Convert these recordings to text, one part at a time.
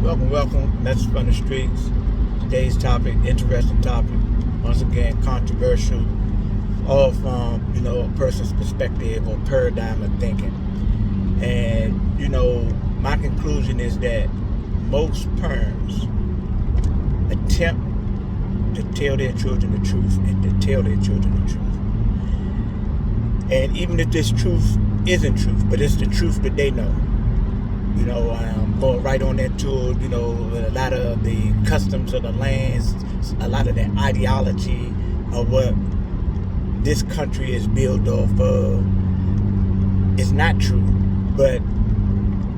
Welcome. Message from the streets. Today's topic, interesting topic. Once again, controversial. All from a person's perspective or paradigm of thinking. And my conclusion is that most parents attempt to tell their children the truth and to tell their children the truth. And even if this truth isn't truth, but it's the truth that they know. I'm going right on into, a lot of the customs of the lands, a lot of the ideology of what this country is built off of is not true. But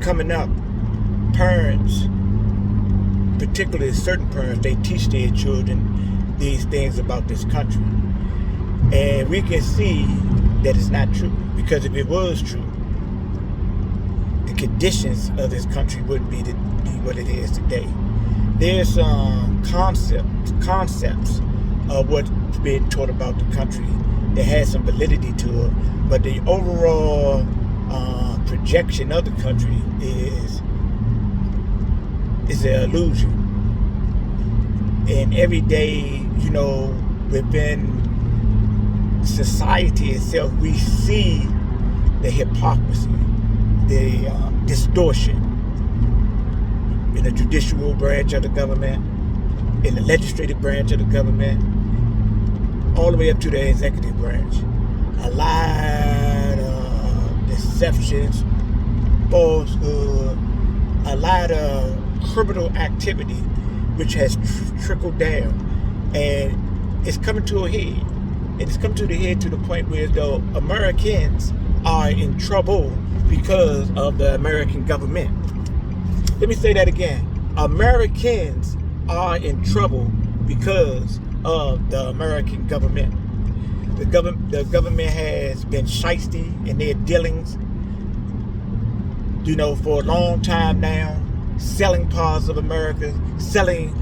coming up, parents, particularly certain parents, they teach their children these things about this country. And we can see that it's not true. Because if it was true, the conditions of this country wouldn't be what it is today. There's some concepts of what's being taught about the country that has some validity to it, but the overall projection of the country is an illusion. And every day, within society itself, we see the hypocrisy, the distortion in the judicial branch of the government, in the legislative branch of the government, all the way up to the executive branch. A lot of deceptions, falsehood, a lot of criminal activity, which has trickled down, and it's coming to a head. And it's come to the head to the point where the Americans are in trouble because of the American government. Let me say that again. Americans are in trouble because of the American government. The government has been shiesty in their dealings, for a long time now, selling parts of America, selling,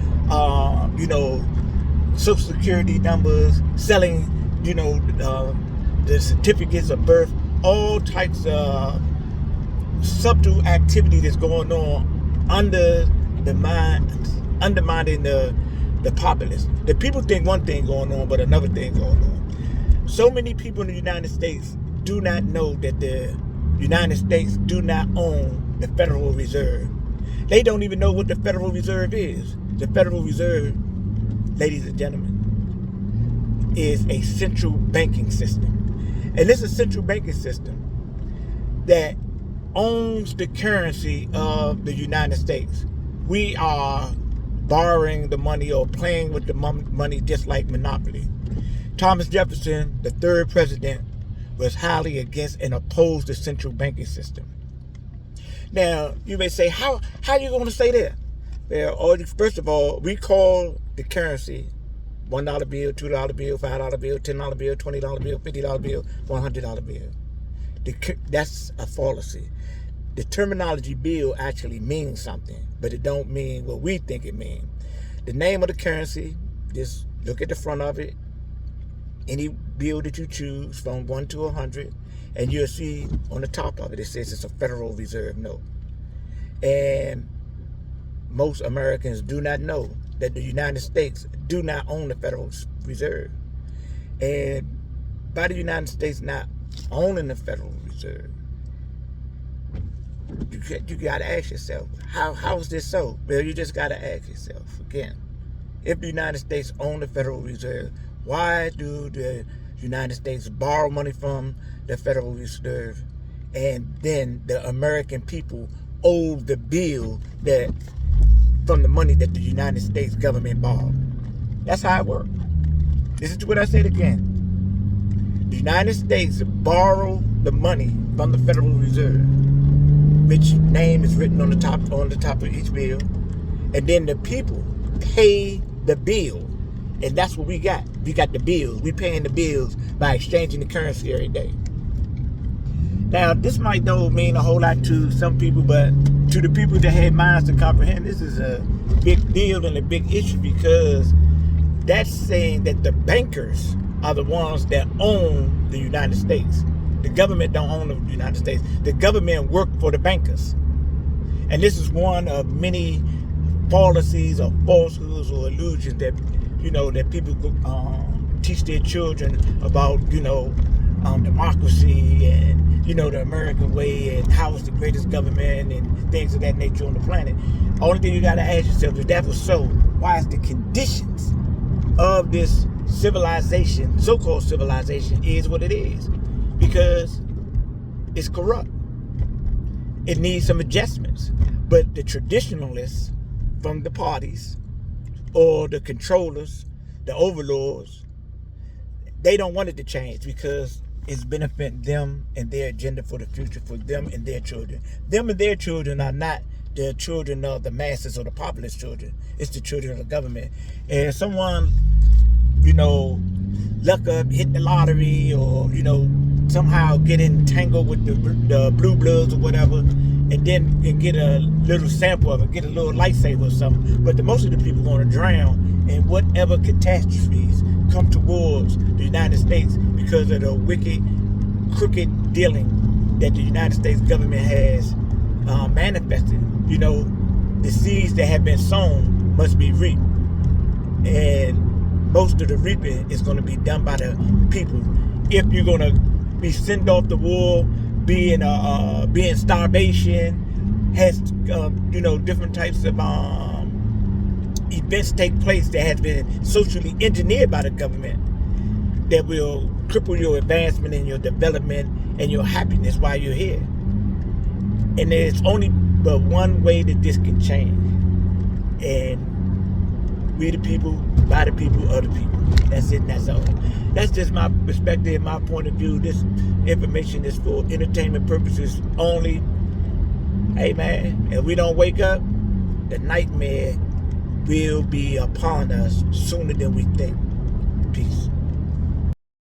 Social Security numbers, selling, the certificates of birth, all types of subtle activity that's going on undermining the populace. The people think one thing going on, but another thing going on. So many people in the United States do not know that the United States do not own the Federal Reserve. They don't even know what the Federal Reserve is. The Federal Reserve, ladies and gentlemen, is a central banking system. And this is a central banking system that owns the currency of the United States. We are borrowing the money or playing with the money just like Monopoly. Thomas Jefferson, the third president, was highly against and opposed the central banking system. Now, you may say, how are you going to say that? Well, first of all, we call the currency $1 bill, $2 bill, $5 bill, $10 bill, $20 bill, $50 bill, $100 bill. That's a fallacy. The terminology bill actually means something, but it don't mean what we think it means. The name of the currency, just look at the front of it, any bill that you choose from 1 to 100, and you'll see on the top of it, it says it's a Federal Reserve note. And most Americans do not know that the United States do not own the Federal Reserve. And by the United States not owning the Federal Reserve, you got to ask yourself, how is this so? Well, you just got to ask yourself again. If the United States own the Federal Reserve, why do the United States borrow money from the Federal Reserve, and then the American people owe the bill from the money that the United States government borrowed? That's how it works. This is what I said again. The United States borrow the money from the Federal Reserve, which name is written on the top of each bill, and then the people pay the bill, and that's what we got. We got the bills. We paying the bills by exchanging the currency every day. Now, this might don't mean a whole lot to some people, but to the people that have minds to comprehend, this is a big deal and a big issue, because that's saying that the bankers are the ones that own the United States. The government don't own the United States. The government work for the bankers. And this is one of many fallacies or falsehoods or illusions that, that people teach their children about, democracy and, the American way and how it's the greatest government and things of that nature on the planet. Only thing you got to ask yourself, if that was so, why is the conditions of this civilization, so-called civilization, is what it is? Because it's corrupt. It needs some adjustments. But the traditionalists from the parties or the controllers, the overlords, they don't want it to change because it's benefiting them and their agenda for the future, for them and their children. Them and their children are not the children of the masses or the populist children. It's the children of the government. And someone, luck up, hit the lottery, or, somehow get entangled with the blue bloods or whatever, and get a little sample of it, get a little lightsaber or something. But most of the people are going to drown in whatever catastrophes come towards the United States because of the wicked, crooked dealing that the United States government has manifested. The seeds that have been sown must be reaped. And most of the reaping is going to be done by the people. If you're going to be sent off to war, be in starvation, has different types of events take place that has been socially engineered by the government that will cripple your advancement and your development and your happiness while you're here. And there's only but one way that this can change. And we the people, by the people, of the people. That's it and that's all. That's just my perspective, my point of view. This information is for entertainment purposes only. Hey man, if we don't wake up, the nightmare will be upon us sooner than we think. Peace.